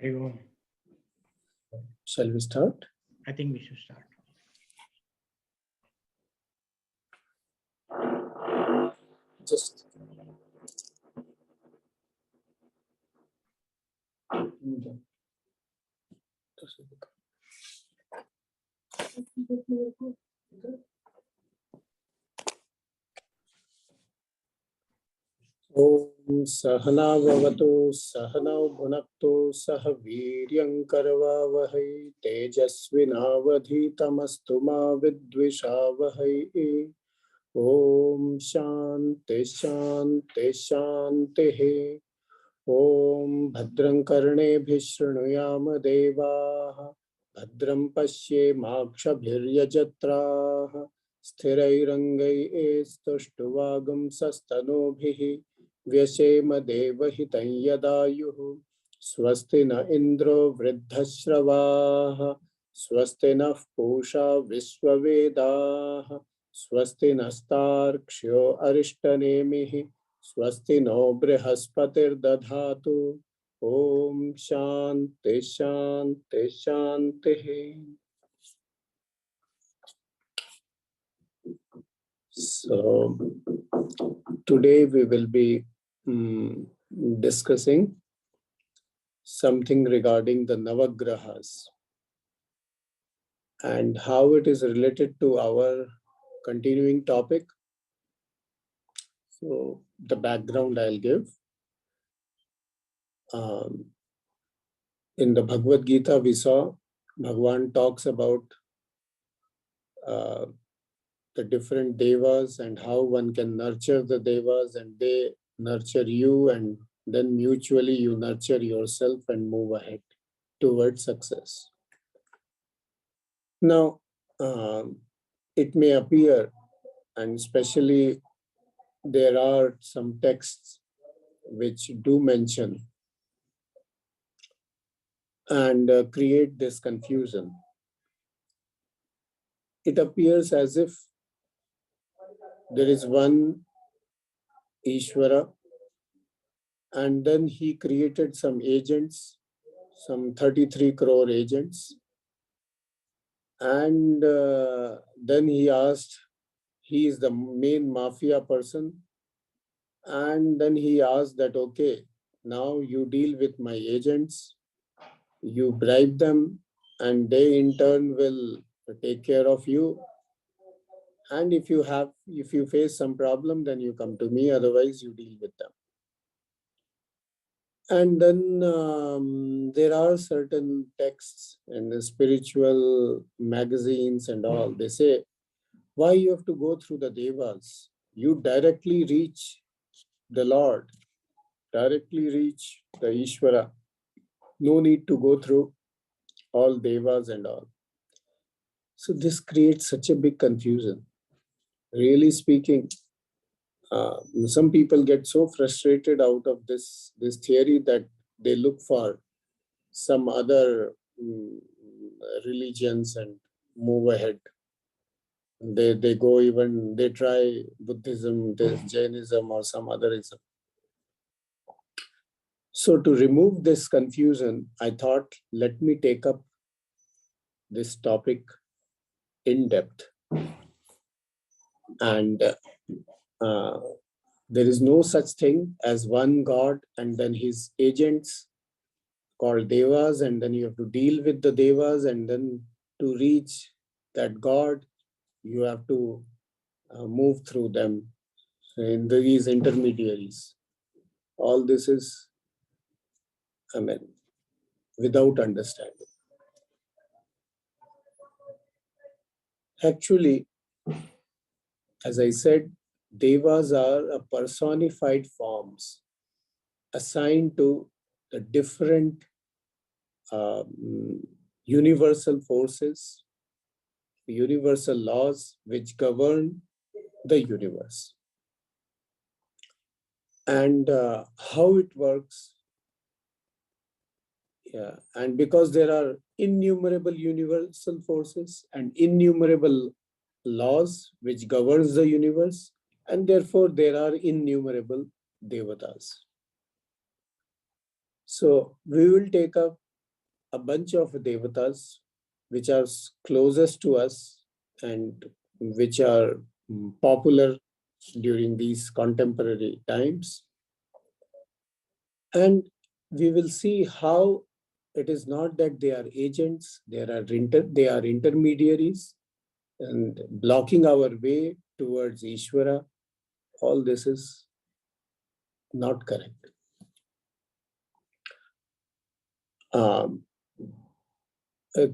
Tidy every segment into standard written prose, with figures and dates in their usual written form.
Everyone, Shall we start? I think we should start. Just Om Sahana Bhavatu Sahanau Bhunaktu Sah Viryam Karavavahai Tejasvinavadhitamastu ma Vidvishavahai. Om Shanti Shanti Shanti. Om Bhadram Karnebhih Shrunuyama Devaah Bhadram Pashyemakshabhiryajatraah Sthirairangai Stuštuvagam Sastanobhih Vyasema Devahitam Yadayuh Swasti na Indro Vriddhashravah Swasti na Pusha Vishwavedah Swasti nastarkshyo Arishtanemih Swasti no Brihaspati Dadhatu. Om Shanti Shanti Shanti. So today we will be discussing something regarding the Navagrahas and how it is related to our continuing topic. So the background I'll give. In the Bhagavad Gita, we saw Bhagwan talks about the different devas and how one can nurture the devas and they nurture you, and then mutually you nurture yourself and move ahead towards success. Now, it may appear, and especially there are some texts which do mention and create this confusion. It appears as if there is one Ishvara, and then he created some agents, some 33 crore agents, and then he asked, he is the main mafia person, and then he asked that, okay, now you deal with my agents, you bribe them, and they in turn will take care of you. And if you face some problem, then you come to me, otherwise you deal with them. And then there are certain texts in the spiritual magazines and all, they say, why you have to go through the devas? You directly reach the Lord, directly reach the Ishvara. No need to go through all devas and all. So this creates such a big confusion. Really speaking, some people get so frustrated out of this theory that they look for some other religions and move ahead. They go even, they try Buddhism, Jainism or some otherism. So to remove this confusion, I thought, let me take up this topic in depth. And there is no such thing as one God and then his agents called devas, and then you have to deal with the devas, and then to reach that God, you have to move through them in these intermediaries. All this is, without understanding. Actually, as I said, devas are a personified forms assigned to the different universal forces, universal laws which govern the universe. And how it works, and because there are innumerable universal forces and innumerable laws which governs the universe, and therefore there are innumerable devatas. So we will take up a bunch of devatas which are closest to us and which are popular during these contemporary times. And we will see how it is not that they are agents, they are intermediaries and blocking our way towards Ishvara. All this is not correct.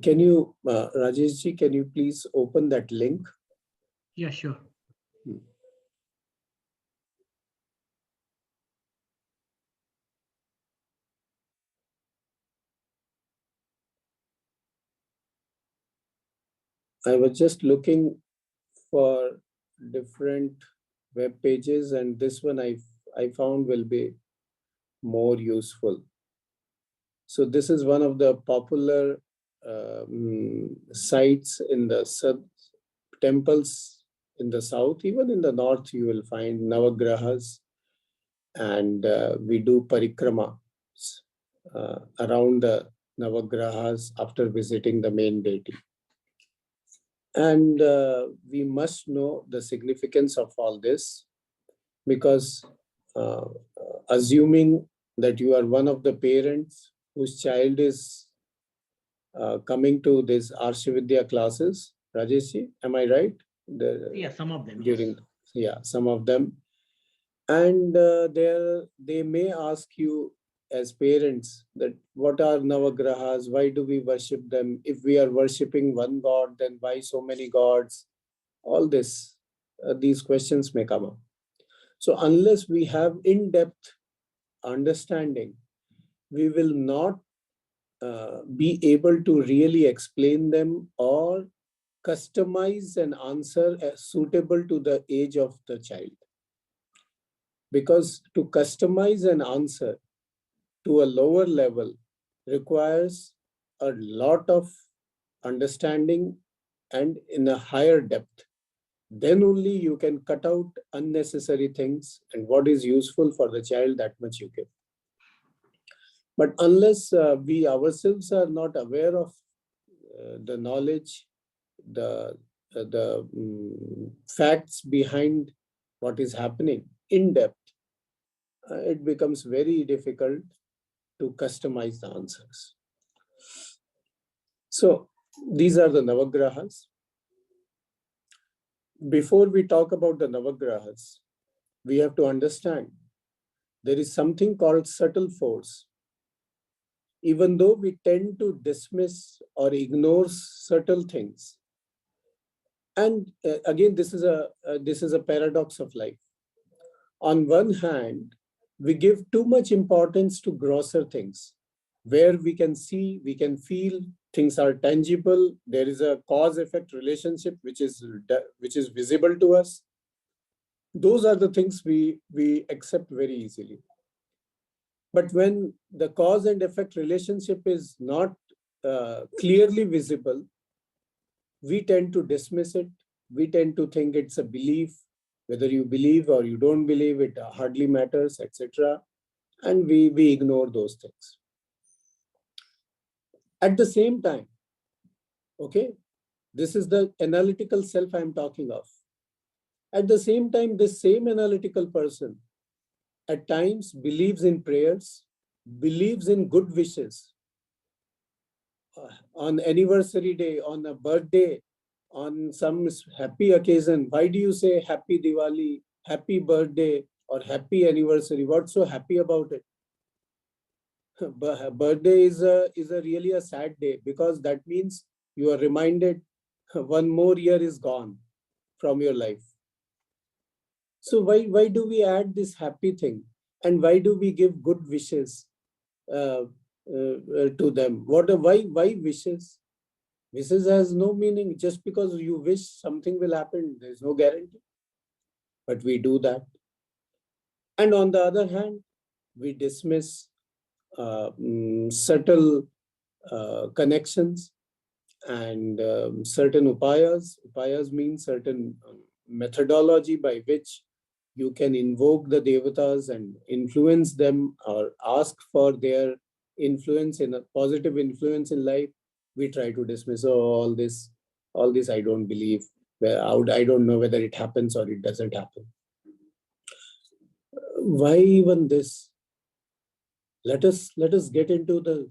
Can you, Rajesh ji, can you please open that link? Yeah, sure. I was just looking for different web pages, and this one I found will be more useful. So this is one of the popular sites in the temples in the south. Even in the north, you will find Navagrahas, and we do parikrama around the Navagrahas after visiting the main deity. And we must know the significance of all this, because assuming that you are one of the parents whose child is coming to these Arshavidya classes, Rajesh, am I right? Yeah, some of them. During, Yes. yeah, some of them. And they may ask you as parents that what are Navagrahas? Why do we worship them? If we are worshipping one god, then why so many gods? All this, these questions may come up. So unless we have in-depth understanding, we will not be able to really explain them or customize an answer suitable to the age of the child. Because to customize an answer to a lower level requires a lot of understanding and in a higher depth. Then only you can cut out unnecessary things, and what is useful for the child, that much you give. But unless we ourselves are not aware of the knowledge, the facts behind what is happening in depth, it becomes very difficult to customize the answers. So these are the Navagrahas. Before we talk about the Navagrahas, we have to understand there is something called subtle force. Even though we tend to dismiss or ignore subtle things, and again, this is a paradox of life. On one hand, we give too much importance to grosser things, where we can see, we can feel, things are tangible. There is a cause-effect relationship which is visible to us. Those are the things we accept very easily. But when the cause and effect relationship is not clearly visible, we tend to dismiss it. We tend to think it's a belief. Whether you believe or you don't believe, it hardly matters, etc. And we ignore those things. At the same time, okay, this is the analytical self I'm talking of. At the same time, this same analytical person at times believes in prayers, believes in good wishes. On anniversary day, on a birthday, on some happy occasion, why do you say happy Diwali, happy birthday, or happy anniversary? What's so happy about it? Birthday is really a sad day, because that means you are reminded one more year is gone from your life. So why do we add this happy thing, and why do we give good wishes to them? Why wishes? Wishes has no meaning. Just because you wish something will happen, there is no guarantee. But we do that. And on the other hand, we dismiss subtle connections, and certain upayas. Upayas mean certain methodology by which you can invoke the devatas and influence them or ask for their influence in a positive influence in life. We try to dismiss all this. I don't believe. I don't know whether it happens or it doesn't happen. Why even this? Let us get into the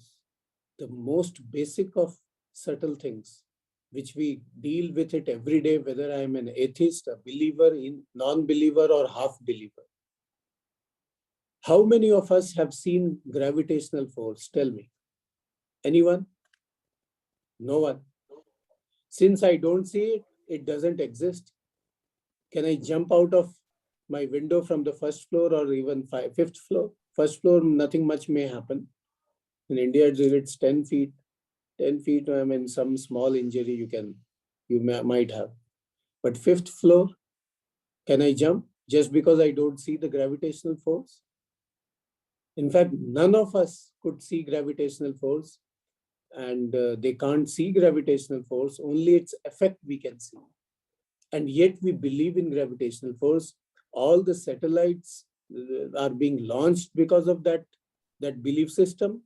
most basic of subtle things, which we deal with it every day, whether I am an atheist, a believer, in non-believer, or half-believer. How many of us have seen gravitational force? Tell me. Anyone? No one. Since I don't see it, it doesn't exist. Can I jump out of my window from the first floor or even fifth floor? First floor, nothing much may happen. In India, it's 10 feet. 10 feet, I mean, some small injury might have. But fifth floor, can I jump just because I don't see the gravitational force? In fact, none of us could see gravitational force, and they can't see gravitational force, only its effect we can see. And yet we believe in gravitational force. All the satellites are being launched because of that belief system.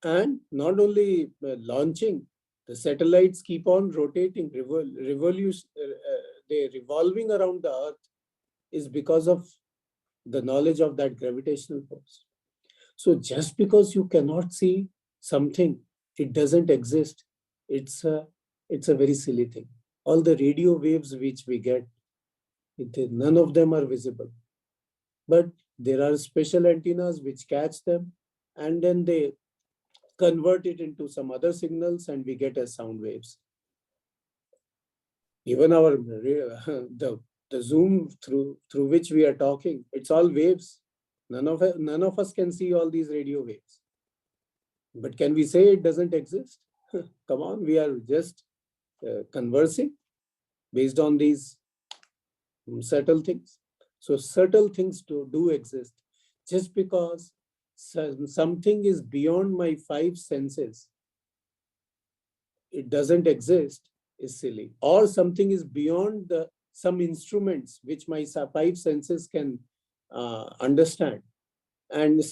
And not only launching, the satellites keep on rotating, they're revolving around the Earth is because of the knowledge of that gravitational force. So just because you cannot see something, it doesn't exist. It's a very silly thing. All the radio waves which we get, none of them are visible. But there are special antennas which catch them, and then they convert it into some other signals, and we get as sound waves. Even our the Zoom through which we are talking, it's all waves. None of us can see all these radio waves. But can we say it doesn't exist? Come on, we are just conversing based on these subtle things. So subtle things do exist. Just because something is beyond my five senses, it doesn't exist, is silly. Or something is beyond some instruments which my five senses can understand, and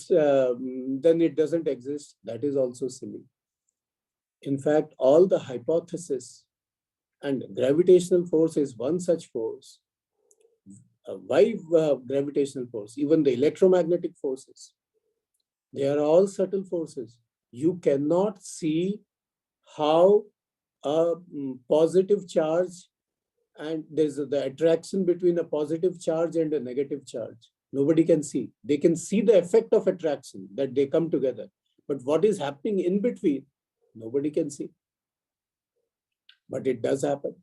then it doesn't exist. That is also silly. In fact, all the hypotheses, and gravitational force is one such force. Why gravitational force? Even the electromagnetic forces, they are all subtle forces. You cannot see how a positive charge, and there's the attraction between a positive charge and a negative charge. Nobody can see. They can see the effect of attraction, that they come together. But what is happening in between, nobody can see. But it does happen.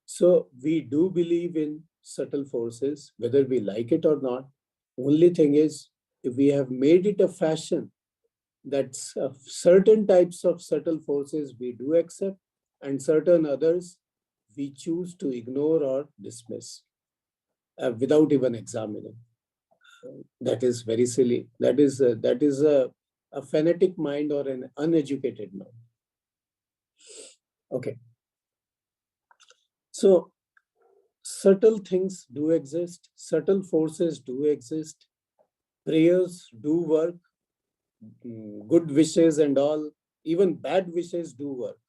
So we do believe in subtle forces, whether we like it or not. Only thing is, if we have made it a fashion that certain types of subtle forces we do accept, and certain others we choose to ignore or dismiss without even examining. That is very silly. That is a fanatic mind or an uneducated mind. Okay. So subtle things do exist. Subtle forces do exist. Prayers do work. Good wishes and all, even bad wishes do work.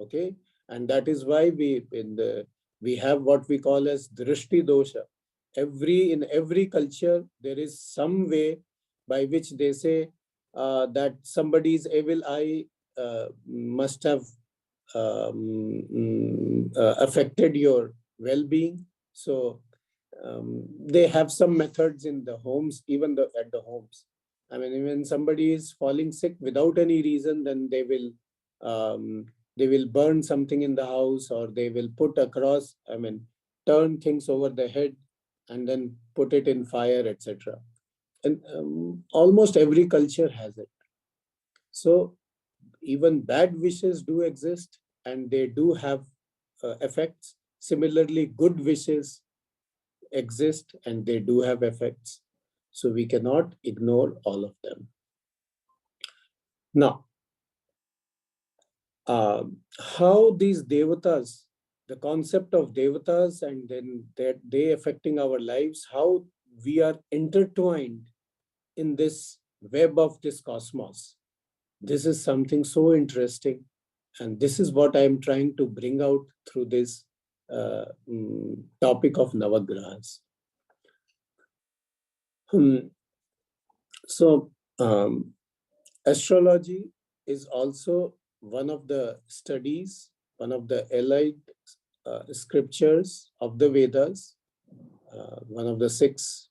Okay. And that is why we have what we call as drishti dosha. In every culture, there is some way by which they say that somebody's evil eye must have affected your well-being. So they have some methods in the homes, even at the homes. I mean, when somebody is falling sick without any reason, then they will burn something in the house, or they will turn things over the head and then put it in fire, etc. And almost every culture has it. So even bad wishes do exist, and they do have effects. Similarly, good wishes exist, and they do have effects. So we cannot ignore all of them. Now, how these devatas, the concept of devatas, and then that they affecting our lives, how we are intertwined in this web of this cosmos. This is something so interesting. And this is what I am trying to bring out through this topic of Navagrahas. So, astrology is also one of the studies, one of the allied scriptures of the Vedas, one of the six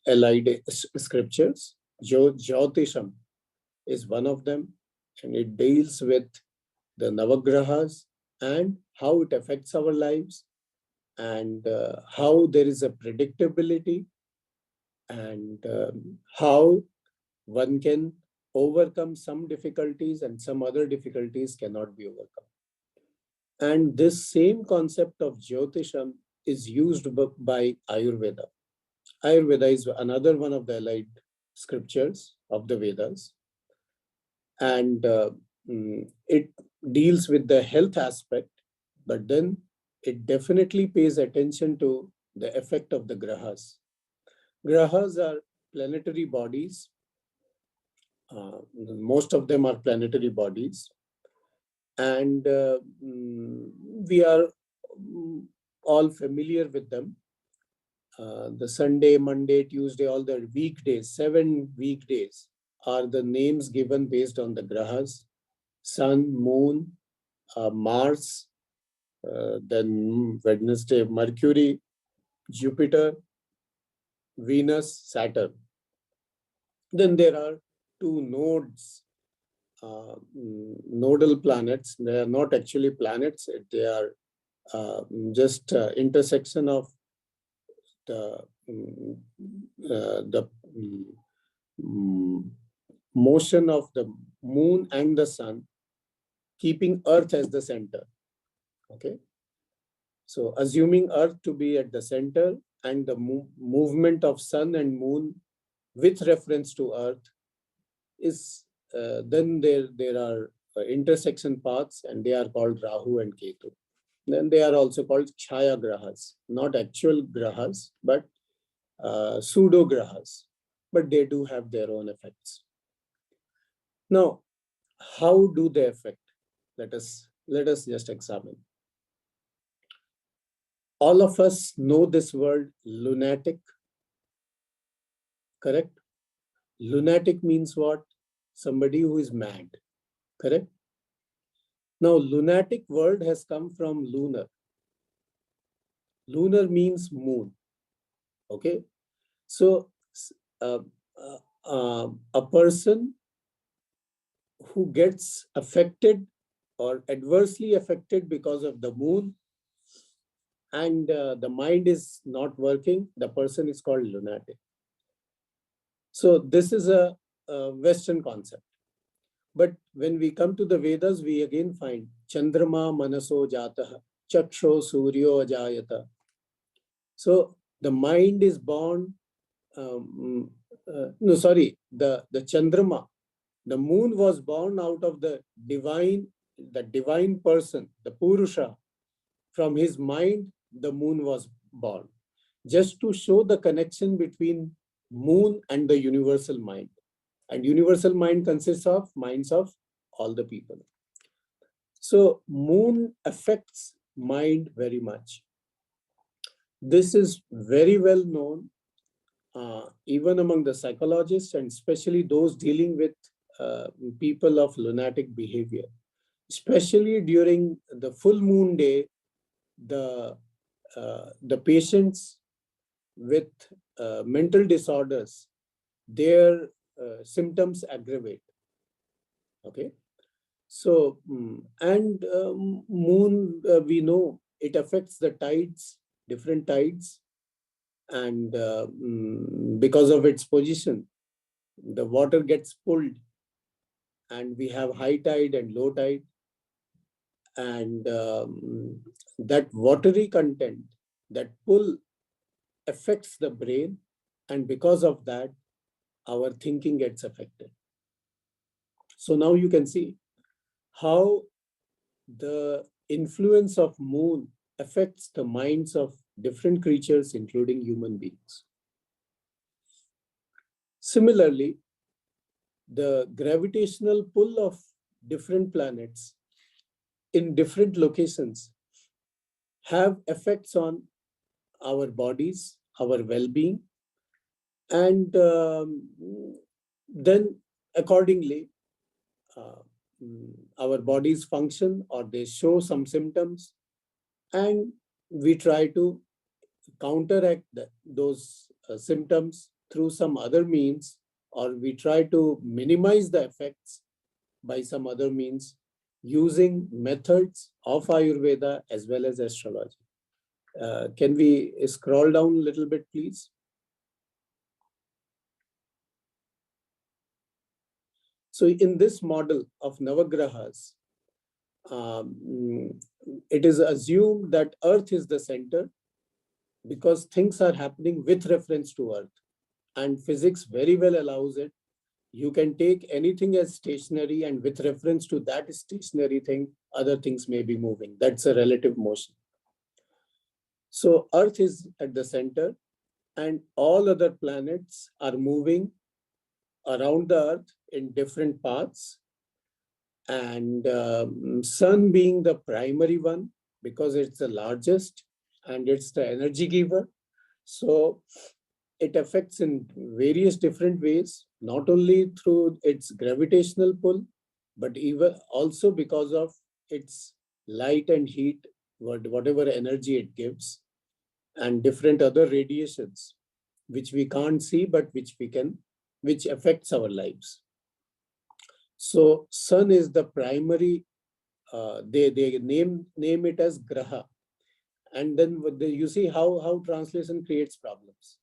allied scriptures. Jyotisham is one of them, and it deals with the Navagrahas and how it affects our lives, and how there is a predictability, and how one can overcome some difficulties and some other difficulties cannot be overcome. And this same concept of Jyotisham is used by Ayurveda. Ayurveda is another one of the allied scriptures of the Vedas. And it deals with the health aspect, but then it definitely pays attention to the effect of the grahas. Grahas are planetary bodies. Most of them are planetary bodies. And we are all familiar with them. The Sunday, Monday, Tuesday, all the weekdays, 7 weekdays are the names given based on the grahas: Sun, Moon, Mars, then Wednesday, Mercury, Jupiter, Venus, Saturn. Then there are 2 nodes, nodal planets. They are not actually planets. They are just intersection of the motion of the moon and the sun, keeping Earth as the center. Okay. So assuming Earth to be at the center and the movement of sun and moon with reference to Earth is, then there are intersection paths, and they are called Rahu and Ketu. Then they are also called Chaya Grahas, not actual Grahas, but pseudo Grahas, but they do have their own effects. Now, how do they affect? Let us just examine. All of us know this word lunatic, correct? Lunatic means what? Somebody who is mad, correct? Now, lunatic word has come from lunar. Lunar means moon, okay? So, a person who gets affected or adversely affected because of the moon, and the mind is not working, the person is called lunatic. So this is a Western concept. But when we come to the Vedas, we again find Chandrama Manaso Jataha, Chaksho Suryo Ajayata. So the mind is born, the Chandrama, the moon was born out of the divine person, the Purusha. From his mind, the moon was born, just to show the connection between moon and the universal mind. And universal mind consists of minds of all the people. So moon affects mind very much. This is very well known, even among the psychologists, and especially those dealing with people of lunatic behavior. Especially during the full moon day, the patients with mental disorders, their symptoms aggravate. Okay. So, and moon, we know it affects the tides, different tides. And because of its position, the water gets pulled, and we have high tide and low tide. And that watery content, that pull, affects the brain. And because of that, our thinking gets affected. So now you can see how the influence of moon affects the minds of different creatures, including human beings. Similarly, the gravitational pull of different planets in different locations have effects on our bodies, our well-being, and then accordingly, uh, our bodies function or they show some symptoms, and we try to counteract those symptoms through some other means, or we try to minimize the effects by some other means using methods of Ayurveda as well as astrology. Can we scroll down a little bit, please? So in this model of Navagrahas, it is assumed that Earth is the center because things are happening with reference to Earth, and physics very well allows it. You can take anything as stationary, and with reference to that stationary thing, other things may be moving. That's a relative motion. So Earth is at the center, and all other planets are moving around the Earth in different paths. And Sun being the primary one, because it's the largest and it's the energy giver. So it affects in various different ways, not only through its gravitational pull, but even also because of its light and heat, whatever energy it gives, and different other radiations, which we can't see, but which affects our lives. So sun is the primary, they name it as graha. And then you see how translation creates problems.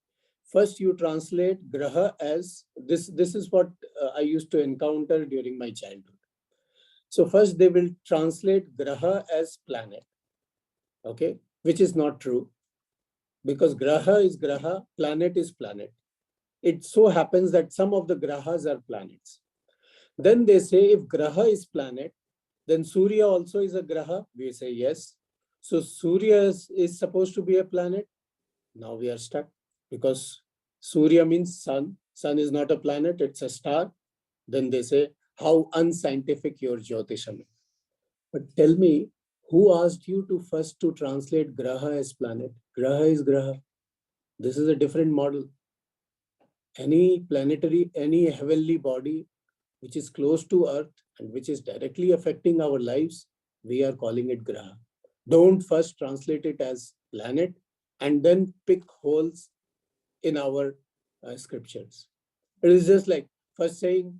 First, you translate graha as this. This is what I used to encounter during my childhood. So first, they will translate graha as planet, okay, which is not true, because graha is graha, planet is planet. It so happens that some of the grahas are planets. Then they say if graha is planet, then Surya also is a graha. We say yes. So Surya is supposed to be a planet. Now we are stuck because Surya means sun. Sun is not a planet, it's a star. Then they say, how unscientific your Jyotisham is. But tell me, who asked you to first to translate Graha as planet? Graha is Graha. This is a different model. Any planetary, any heavenly body which is close to Earth and which is directly affecting our lives, we are calling it Graha. Don't first translate it as planet and then pick holes in our scriptures. It is just like first saying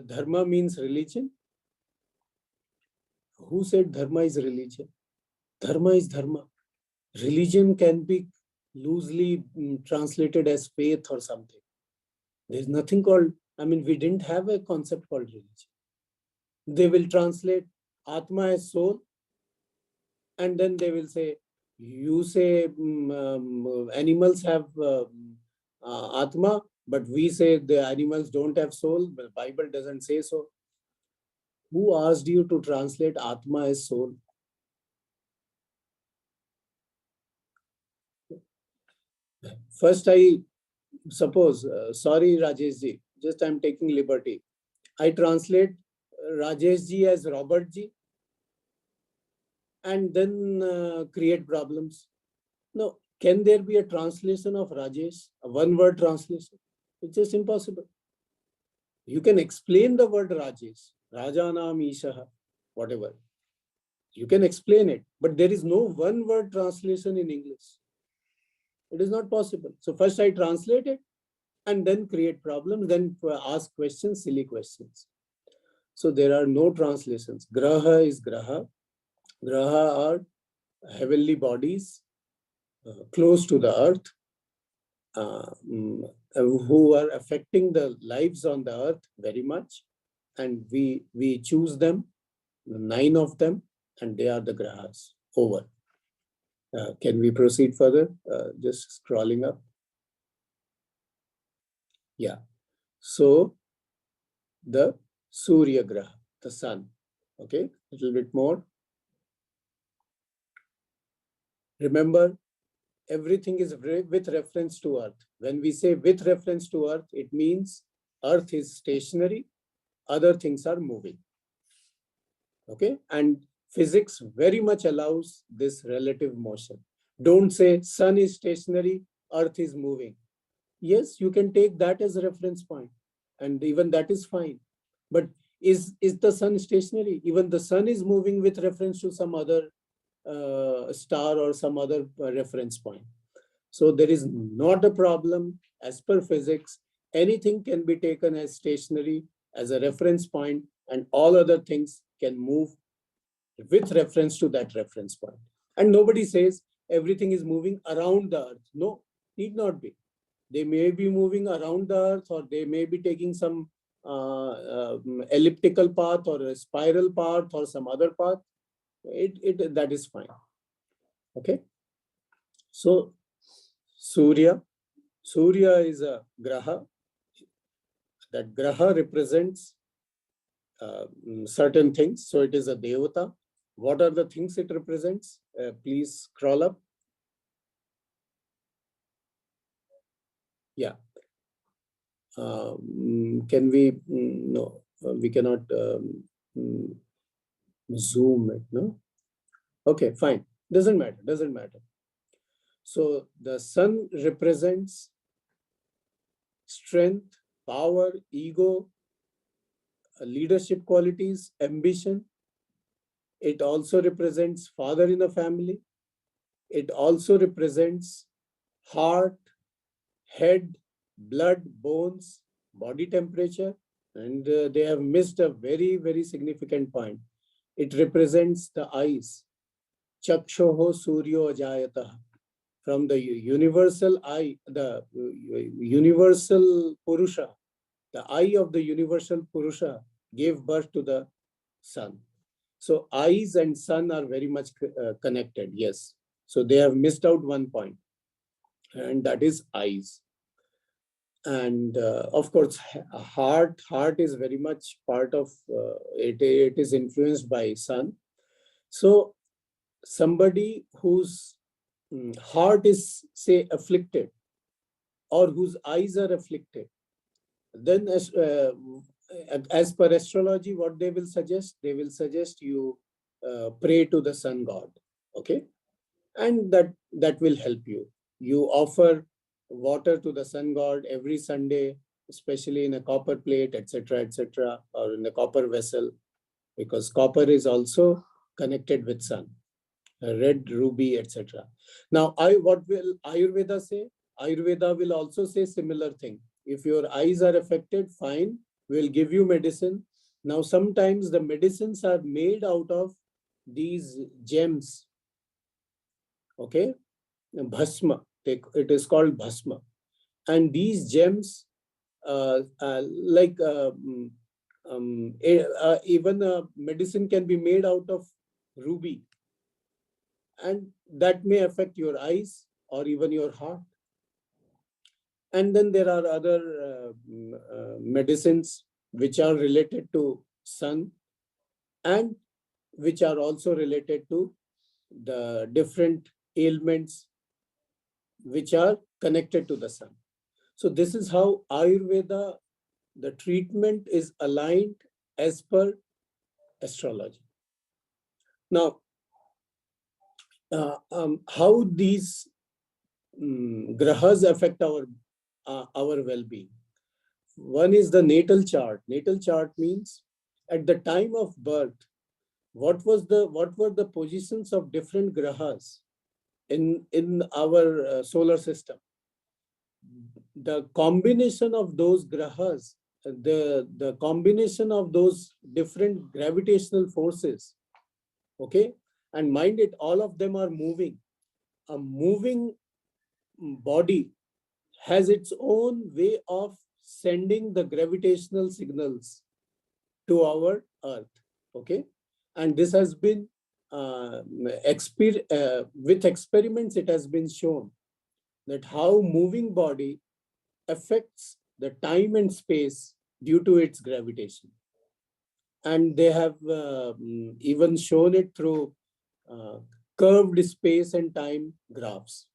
dharma means religion. Who said dharma is religion? Dharma is dharma. Religion can be loosely translated as faith or something. There's nothing called, we didn't have a concept called religion. They will translate Atma as soul, and then they will say, you say animals have Atma, but we say the animals don't have soul. The Bible doesn't say so. Who asked you to translate Atma as soul? First, I suppose, sorry Rajesh ji, just I'm taking liberty. I translate Rajesh ji as Robert ji and then create problems. No, can there be a translation of Rajesh, a one-word translation? It's just impossible. You can explain the word Rajesh, Rajanam Ishaha, whatever. You can explain it, but there is no one-word translation in English. It is not possible. So first I translate it and then create problems, then ask questions, silly questions. So there are no translations. Graha is Graha. Graha are heavenly bodies close to the earth who are affecting the lives on the earth very much. And we choose them, 9 of them, and they are the Grahas. Over. Can we proceed further? Just scrolling up. Yeah. So the Surya Graha, the sun. Okay, a little bit more. Remember, everything is with reference to Earth. When we say with reference to Earth, it means Earth is stationary, other things are moving. Okay, and physics very much allows this relative motion. Don't say sun is stationary, Earth is moving. Yes, you can take that as a reference point, and even that is fine. But is the sun stationary? Even the sun is moving with reference to some other star or some other reference point. So there is not a problem as per physics. Anything can be taken as stationary as a reference point, and all other things can move with reference to that reference point. And nobody says everything is moving around the earth. No, need not be. They may be moving around the earth, or they may be taking some elliptical path or a spiral path or some other path. That is fine. Okay. So Surya is a graha. That graha represents certain things. So it is a devata. What are the things it represents? Please scroll up. Yeah. Can we? No, we cannot zoom it. No. Okay, fine. Doesn't matter. Doesn't matter. So the sun represents strength, power, ego, leadership qualities, ambition. It also represents father in a family. It also represents heart, head, blood, bones, body temperature. And they have missed a very, very significant point. It represents the eyes. Chakshoho Suryo Ajayatah. From the universal eye, the universal Purusha, the eye of the universal Purusha gave birth to the sun. So eyes and sun are very much connected, yes. So they have missed out one point, and that is eyes. And of course, heart is very much part of it. It is influenced by sun. So somebody whose heart is, say, afflicted, or whose eyes are afflicted, then as per astrology, what they will suggest? They will suggest you pray to the sun god, okay? And that will help you. You offer water to the sun god every Sunday, especially in a copper plate, etc., or in a copper vessel, because copper is also connected with sun. Red ruby, etc. Now, what will Ayurveda say? Ayurveda will also say similar thing. If your eyes are affected, fine, we'll give you medicine. Now, sometimes the medicines are made out of these gems. Okay, bhasma. It is called bhasma, and these gems, even medicine can be made out of ruby. And that may affect your eyes or even your heart. And then there are other medicines which are related to sun, and which are also related to the different ailments which are connected to the sun. So this is how Ayurveda, the treatment is aligned as per astrology. Now, how these grahas affect our well-being? One is the natal chart. Natal chart means at the time of birth, what were the positions of different grahas in our solar system. The combination of those grahas, the combination of those different gravitational forces, okay, and mind it, all of them are moving. A moving body has its own way of sending the gravitational signals to our earth, okay? And this has been, with experiments, it has been shown that how moving body affects the time and space due to its gravitation. And they have even shown it through curved space and time graphs.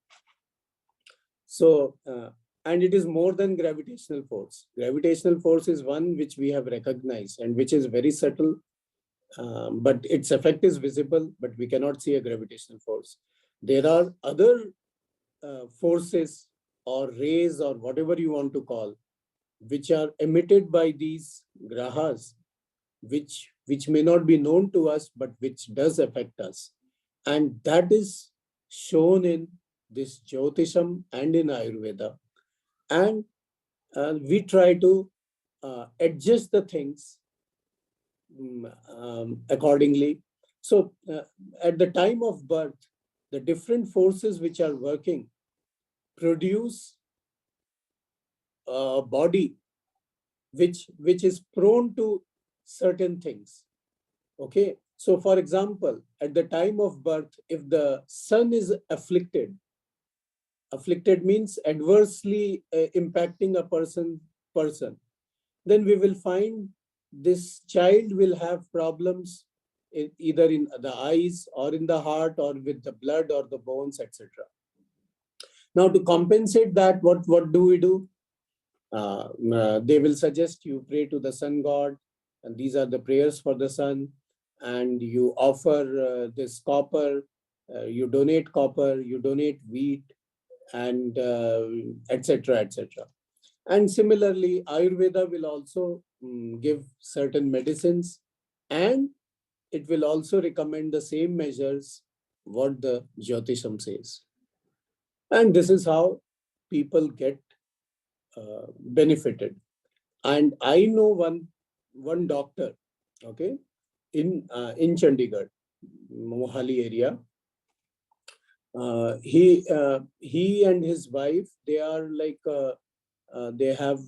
So, and it is more than gravitational force. Gravitational force is one which we have recognized and which is very subtle, but its effect is visible, but we cannot see a gravitational force. There are other forces or rays or whatever you want to call, which are emitted by these grahas, which may not be known to us, but which does affect us. And that is shown in this Jyotisham and in Ayurveda. And we try to adjust the things accordingly. So at the time of birth, the different forces which are working produce a body which is prone to certain things. Okay. So for example, at the time of birth, if the sun is afflicted means adversely impacting a person, then we will find this child will have problems either in the eyes or in the heart or with the blood or the bones, etc. Now, to compensate that, what do we do? They will suggest you pray to the sun god, and these are the prayers for the sun, and you offer this copper, you donate copper, you donate wheat, and etc. etc. And similarly, Ayurveda will also give certain medicines, and it will also recommend the same measures what the Jyotisham says. And this is how people get benefited. And I know one doctor, okay, in Chandigarh, Mohali area. He and his wife, they are like they have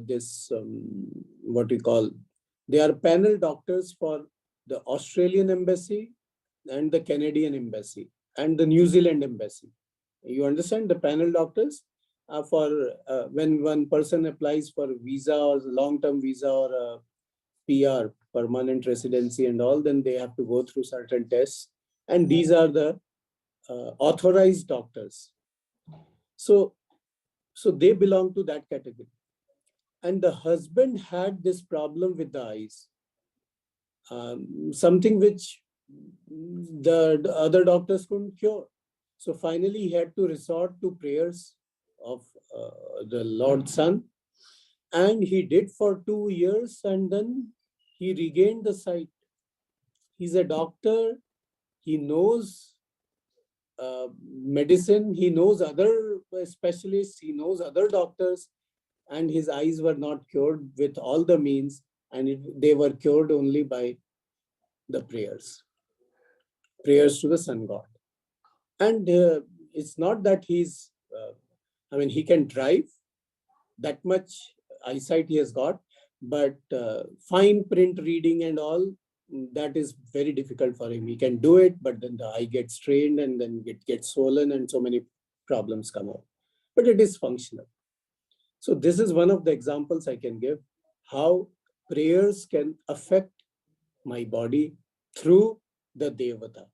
this what we call, they are panel doctors for the Australian embassy and the Canadian embassy and the New Zealand embassy. You understand, the panel doctors for when one person applies for a visa or long-term visa or a PR, permanent residency and all, then they have to go through certain tests. And these are the authorized doctors. So they belong to that category. And the husband had this problem with the eyes, something which the other doctors couldn't cure. So finally, he had to resort to prayers of the Lord Sun. And he did for 2 years, and then he regained the sight. He's a doctor. He knows medicine. He knows other specialists. He knows other doctors. And his eyes were not cured with all the means. And they were cured only by the prayers to the sun god. And it's not that he's, he can drive, that much eyesight he has got, but fine print reading and all, that is very difficult for him. He can do it, but then the eye gets strained and then it gets swollen and so many problems come out. But it is functional. So this is one of the examples I can give, how prayers can affect my body through the Devata.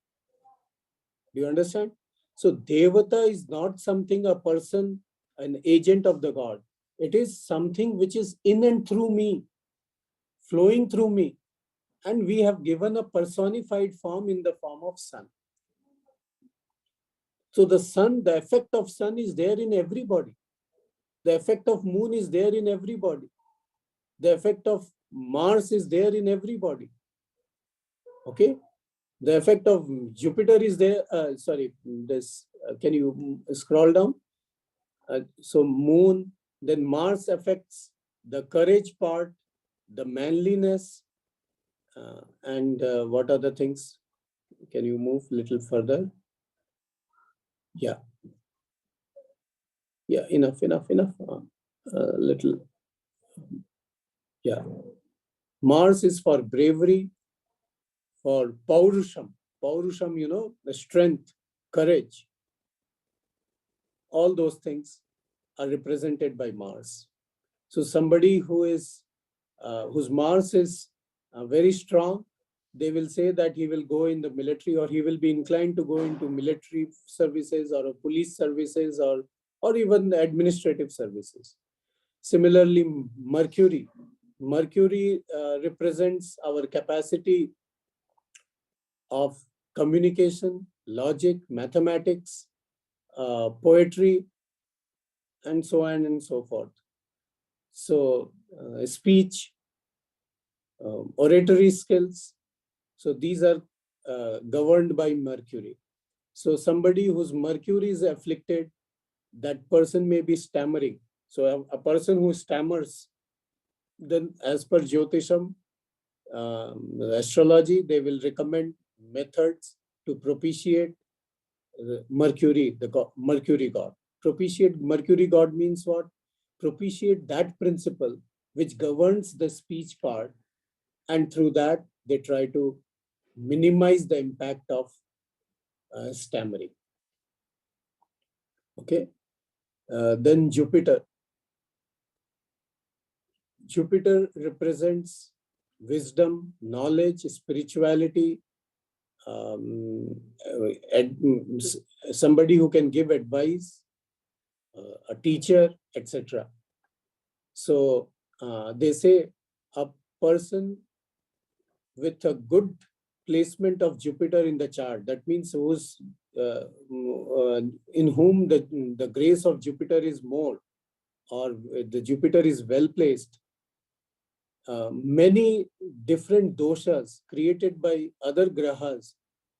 Do you understand? So Devata is not something, a person, an agent of the God. It is something which is in and through me, flowing through me. And we have given a personified form in the form of sun. So the sun, the effect of sun is there in everybody. The effect of moon is there in everybody. The effect of Mars is there in everybody. Okay? The effect of Jupiter is there. Can you scroll down? So moon, then Mars affects the courage part, the manliness, and what other things? Can you move a little further? Yeah. Yeah, enough. Little. Yeah. Mars is for bravery, for Paurusham. Paurusham, the strength, courage. All those things are represented by Mars. So somebody who is, whose Mars is very strong, they will say that he will go in the military, or he will be inclined to go into military services or police services, or even administrative services. Similarly, Mercury. Mercury represents our capacity of communication, logic, mathematics, poetry, and so on and so forth. So speech, oratory skills. So these are governed by Mercury. So somebody whose Mercury is afflicted, that person may be stammering. So a person who stammers, then as per Jyotisham, astrology, they will recommend methods to propitiate Mercury, Mercury god. Propitiate Mercury god means what? Propitiate that principle which governs the speech part, and through that they try to minimize the impact of stammering. Okay. Then Jupiter. Jupiter represents wisdom, knowledge, spirituality, somebody who can give advice, a teacher, etc. So they say a person with a good placement of Jupiter in the chart, that means who's in whom the grace of Jupiter is more, or the Jupiter is well placed, many different doshas created by other grahas,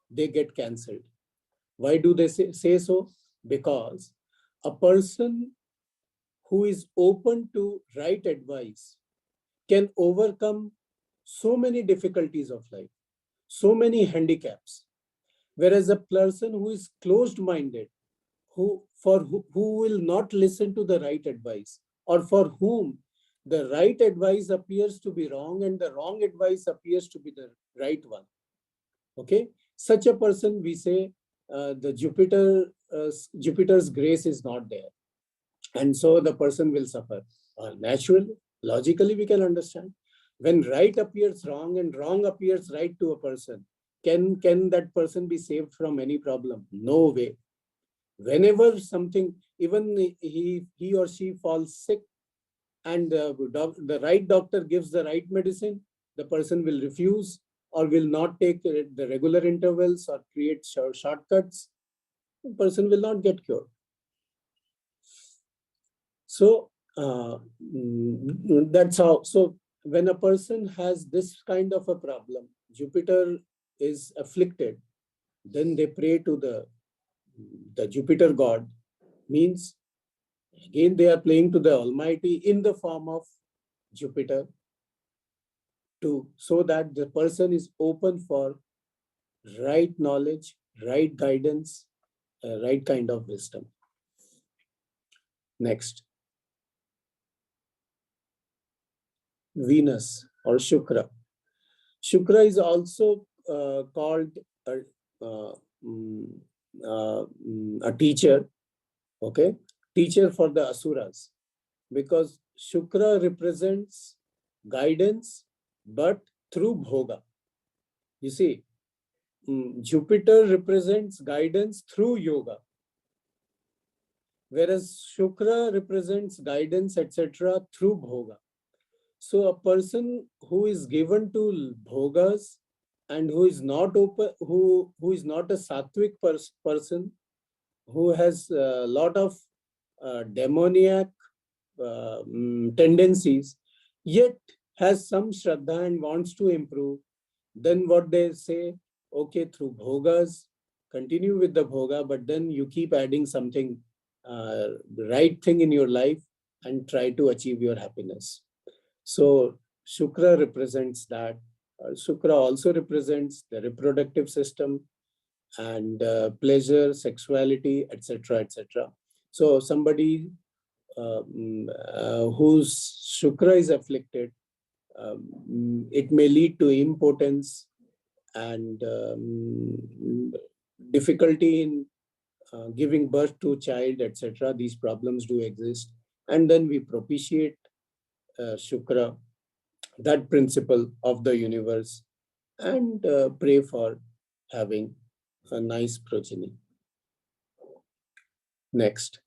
they get cancelled. Why do they say so? Because a person who is open to right advice can overcome so many difficulties of life, so many handicaps. Whereas a person who is closed-minded, who will not listen to the right advice, or for whom the right advice appears to be wrong and the wrong advice appears to be the right one. Okay, such a person, we say the Jupiter's grace is not there, and so the person will suffer. Naturally, logically, we can understand. When right appears wrong and wrong appears right to a person, can that person be saved from any problem? No way. Whenever something, even he or she falls sick, and the right doctor gives the right medicine, the person will refuse or will not take the regular intervals or create shortcuts. The person will not get cured. So that's how. So when a person has this kind of a problem, Jupiter is afflicted, then they pray to the Jupiter god. Means again they are playing to the Almighty in the form of Jupiter, so that the person is open for right knowledge, right guidance, right kind of wisdom. Next, Venus or Shukra. Shukra is also called a teacher, okay, teacher for the Asuras, because Shukra represents guidance, but through bhoga. You see, Jupiter represents guidance through yoga, whereas Shukra represents guidance, etc., through bhoga. So a person who is given to bhogas and who is not open, who is not a sattvic person, who has a lot of demoniac tendencies, yet has some shraddha and wants to improve, then what they say, okay, through bhogas, continue with the bhoga, but then you keep adding something, the right thing in your life, and try to achieve your happiness. So Shukra represents that. Shukra also represents the reproductive system and pleasure, sexuality, etc., etc. So somebody whose Shukra is afflicted, it may lead to impotence and difficulty in giving birth to a child, etc. These problems do exist. And then we propitiate Shukra that principle of the universe and pray for having a nice progeny. Next.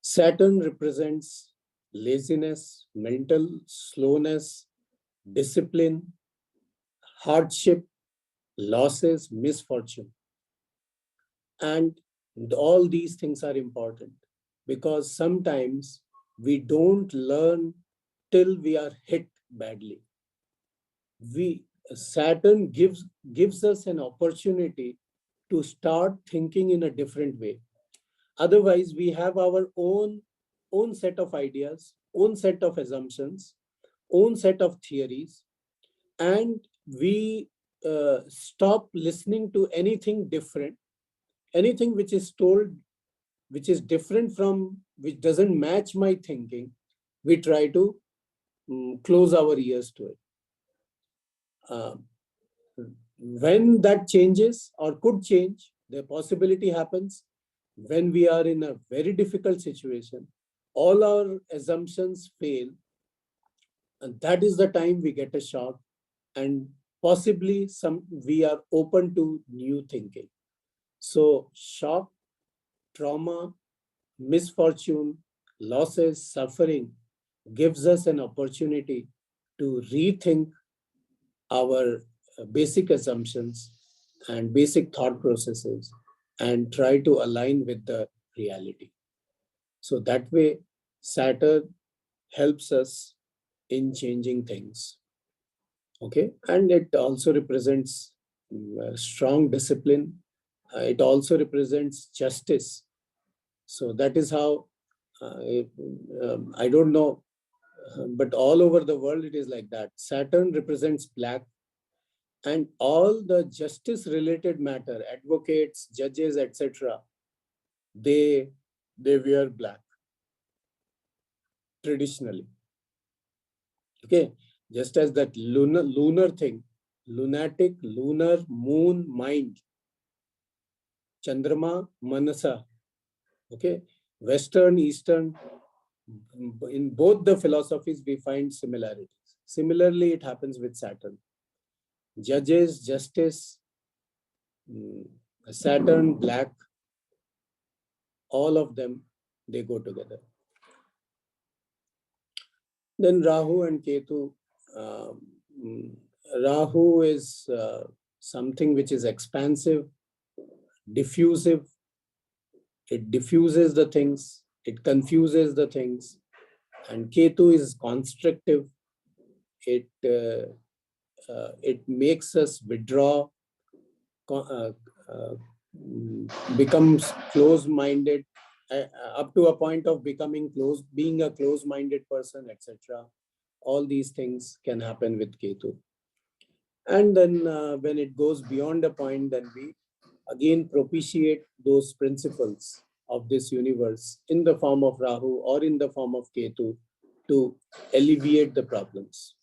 Saturn represents laziness, mental slowness, discipline, hardship, losses, misfortune. And all these things are important because sometimes we don't learn till we are hit badly. Saturn gives us an opportunity to start thinking in a different way. Otherwise, we have our own set of ideas, own set of assumptions, own set of theories, and we stop listening to anything different, anything which is told, which is different from, which doesn't match my thinking. We try to close our ears to it. When that changes or could change, the possibility happens when we are in a very difficult situation, all our assumptions fail, and that is the time we get a shock, and possibly we are open to new thinking. So shock, trauma, misfortune, losses, suffering gives us an opportunity to rethink our basic assumptions and basic thought processes and try to align with the reality. So that way, Saturn helps us in changing things. Okay, and it also represents strong discipline. It also represents justice. So that is how, I don't know, but all over the world it is like that. Saturn represents black, and all the justice related matter, advocates, judges, etc., they wear black traditionally. Okay, just as that lunar thing, lunatic, lunar, moon, mind, Chandrama, Manasa. Okay, Western, Eastern, in both the philosophies we find similarities. Similarly, it happens with Saturn. Judges, justice, Saturn, black, all of them, they go together. Then Rahu and Ketu. Rahu is something which is expansive, diffusive. It diffuses the things, it confuses the things. And Ketu is constrictive. It makes us withdraw, becomes close-minded, up to a point of being a close-minded person, etc. All these things can happen with Ketu. And then when it goes beyond a point, then we again propitiate those principles of this universe in the form of Rahu or in the form of Ketu to alleviate the problems.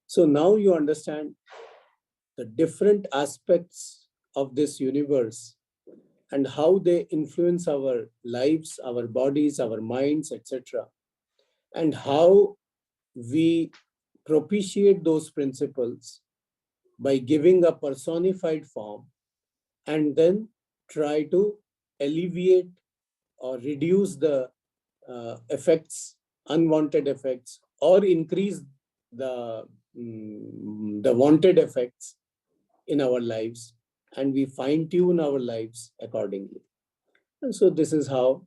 So now you understand the different aspects of this universe and how they influence our lives, our bodies, our minds, etc. And how we propitiate those principles by giving a personified form and then try to alleviate or reduce the effects, unwanted effects, or increase the wanted effects in our lives, and we fine-tune our lives accordingly. And so this is how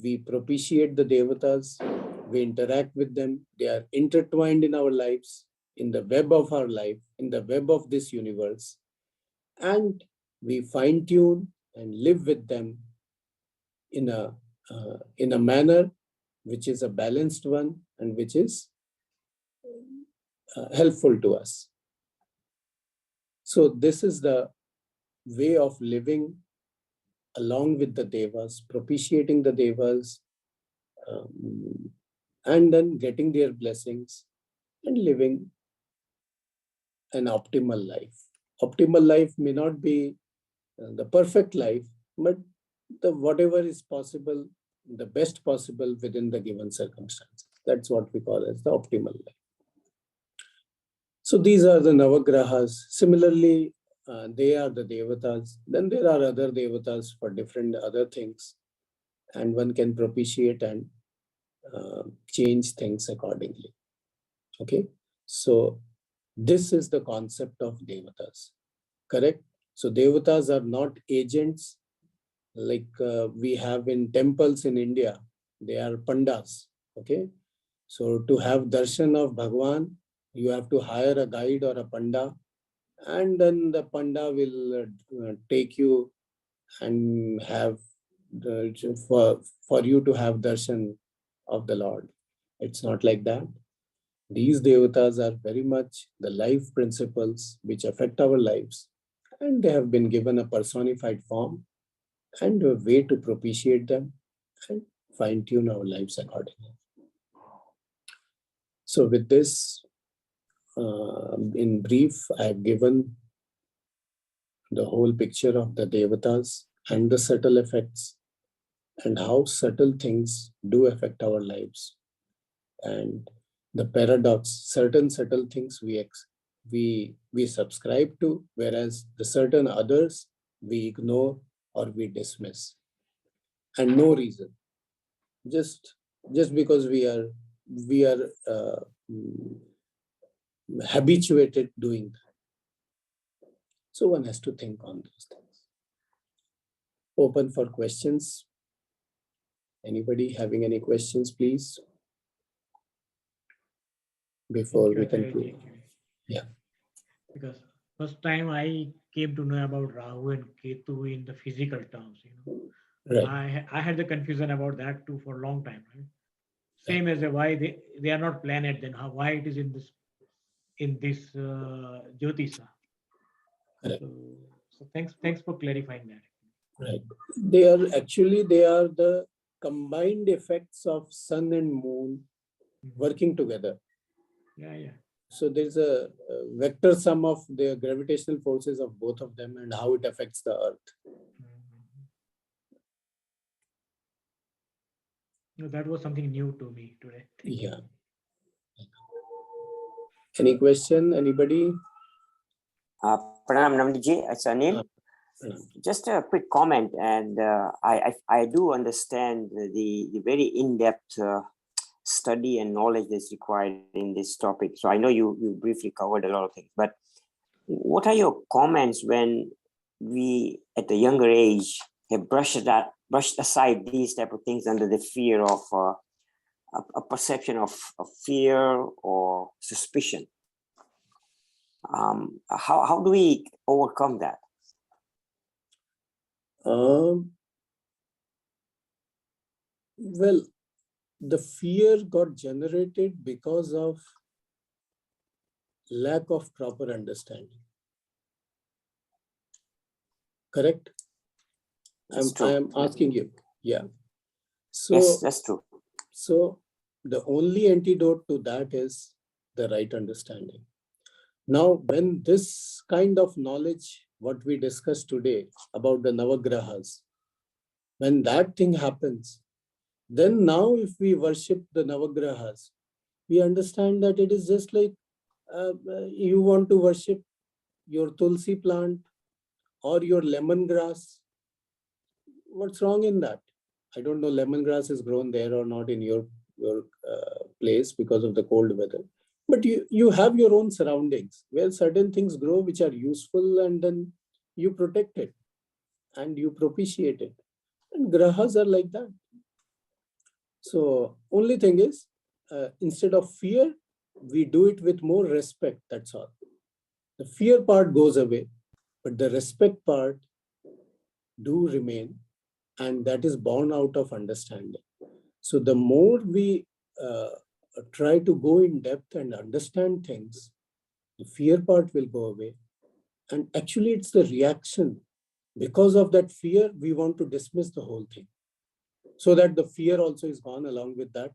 we propitiate the devatas, we interact with them, they are intertwined in our lives, in the web of our life, in the web of this universe, and we fine-tune and live with them in a manner which is a balanced one and which is helpful to us. So this is the way of living along with the devas, propitiating the devas, and then getting their blessings and living an optimal life. Optimal life may not be the perfect life, but whatever is possible, the best possible within the given circumstances. That's what we call as the optimal life. So these are the Navagrahas. Similarly, they are the Devatas. Then there are other Devatas for different other things. And one can propitiate and change things accordingly. Okay. So this is the concept of Devatas. Correct? So Devatas are not agents like we have in temples in India. They are pandas. Okay. So to have darshan of Bhagwan, you have to hire a guide or a panda, and then the panda will take you and have for you to have darshan of the Lord. It's not like that. These devatas are very much the life principles which affect our lives, and they have been given a personified form and a way to propitiate them and fine-tune our lives accordingly. So with this, in brief, I have given the whole picture of the devatas and the subtle effects and how subtle things do affect our lives. And the paradox, certain subtle things we subscribe to, whereas the certain others we ignore or we dismiss. And no reason. Just because we are habituated doing that. So one has to think on those things. Open for questions. Anybody having any questions, please? Before we conclude. Yeah. Because first time I came to know about Rahu and Ketu in the physical terms, Right. I had the confusion about that too for a long time, right? Same as why they are not planet, then why it is in this Jyotisha. Correct. So thanks for clarifying that. Right. They are the combined effects of sun and moon working together. Yeah. So there's a vector sum of the gravitational forces of both of them and how it affects the earth. That was something new to me today. Yeah. Any question? Anybody? Pranam Namji, it's Anil. Just a quick comment, and I do understand the very in-depth study and knowledge that's required in this topic. So I know you briefly covered a lot of things, but what are your comments when we at a younger age have brushed aside these type of things under the fear of a perception of fear or suspicion? How do we overcome that? Well, the fear got generated because of lack of proper understanding. Correct? I am asking you. Yeah. So, yes, that's true. So the only antidote to that is the right understanding. Now, when this kind of knowledge, what we discussed today about the Navagrahas, when that thing happens, then now if we worship the Navagrahas, we understand that it is just like you want to worship your tulsi plant or your lemongrass. What's wrong in that? I don't know lemongrass is grown there or not in your place because of the cold weather. But you have your own surroundings where certain things grow which are useful, and then you protect it and you propitiate it. And grahas are like that. So only thing is, instead of fear, we do it with more respect. That's all. The fear part goes away, but the respect part do remain, and that is born out of understanding. So the more we try to go in depth and understand things, the fear part will go away. And actually it's the reaction. Because of that fear, we want to dismiss the whole thing, so that the fear also is gone along with that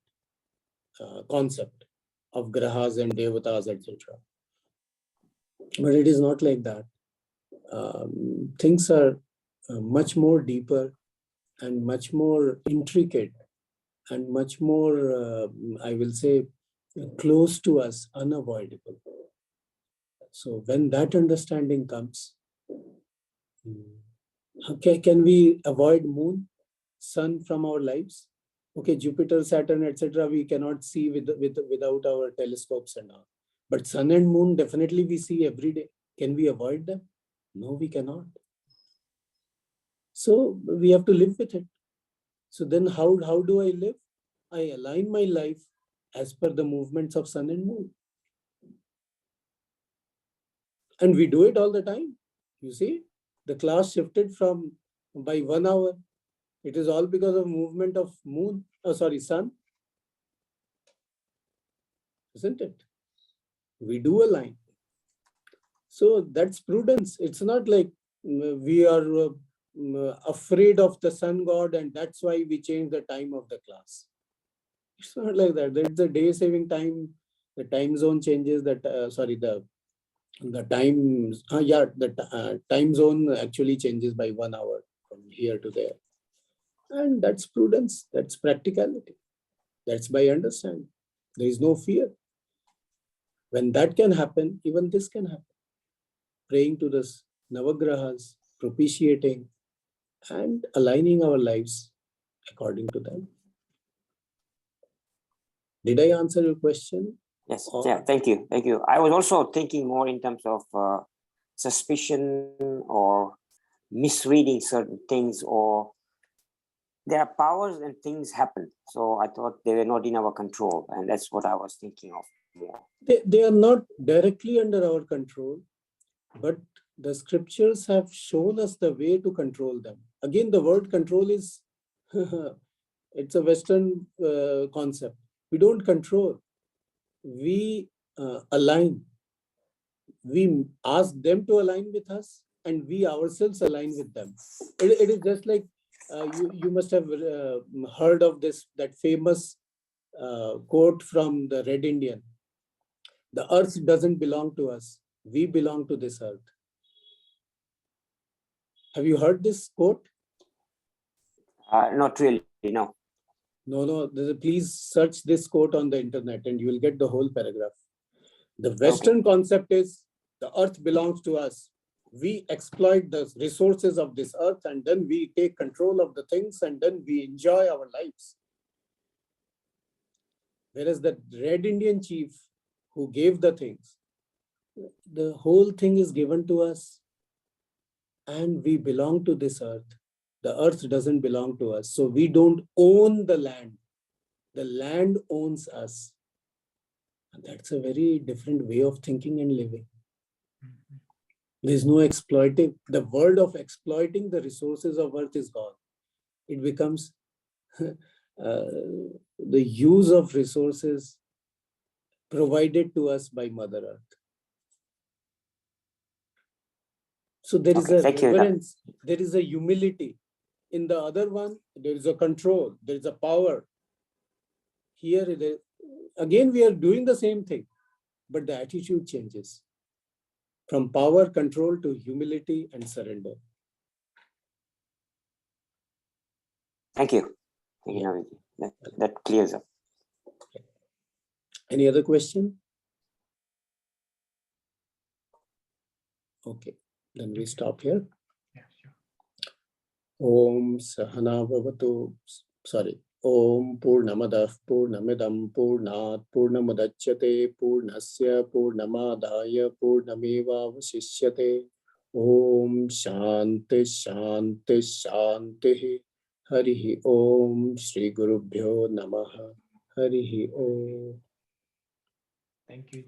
concept of grahas and devatas, etc. But it is not like that. Things are much more deeper and much more intricate and much more, I will say, close to us, unavoidable. So when that understanding comes, can we avoid moon, sun from our lives? Okay, Jupiter, Saturn, etc. we cannot see without our telescopes and all. But sun and moon definitely we see every day. Can we avoid them? No, we cannot. So we have to live with it. So then how do I live? I align my life as per the movements of sun and moon. And we do it all the time. You see, the class shifted by 1 hour. It is all because of movement of sun. Isn't it? We do align. So that's prudence. It's not like we are afraid of the sun god and that's why we change the time of the class. It's not like that. There's a day saving time. The time zone changes. The time zone actually changes by 1 hour from here to there. And that's prudence. That's practicality. That's by understanding. There is no fear. When that can happen, even this can happen. Praying to the Navagrahas, propitiating, and aligning our lives according to them. Did I answer your question? Yes, yeah, thank you. Thank you. I was also thinking more in terms of suspicion or misreading certain things, or there are powers and things happen. So I thought they were not in our control, and that's what I was thinking of more. They are not directly under our control, but the scriptures have shown us the way to control them. Again, the word control is, it's a Western concept. We don't control. We align. We ask them to align with us and we ourselves align with them. It is just like, you must have heard of that famous quote from the Red Indian. The earth doesn't belong to us. We belong to this earth. Have you heard this quote? Not really, no. No. Please search this quote on the internet and you will get the whole paragraph. The Western concept is the earth belongs to us. We exploit the resources of this earth and then we take control of the things and then we enjoy our lives. Whereas the Red Indian chief who gave the things, the whole thing is given to us and we belong to this earth. The earth doesn't belong to us. So we don't own the land. The land owns us. And that's a very different way of thinking and living. There's no exploiting. The word of exploiting the resources of earth is gone. It becomes the use of resources provided to us by Mother Earth. So there is a reverence, there is a humility. In the other one, there is a control, there is a power. Here, again, we are doing the same thing, but the attitude changes from power, control to humility and surrender. Thank you. Thank you, Naviji. That clears up. Any other question? Okay, then we stop here. Yeah, sure. Om Sahana Bhavatu. Sorry. Om Purnamadah Purnamidam Purnat Purnamudachyate Purnasya Purnamadaya Purnameva Vasishyate. Om Shanti Shanti Shanti. Harihi Om Shri Gurubhyo Namaha. Harihi Om. Thank you.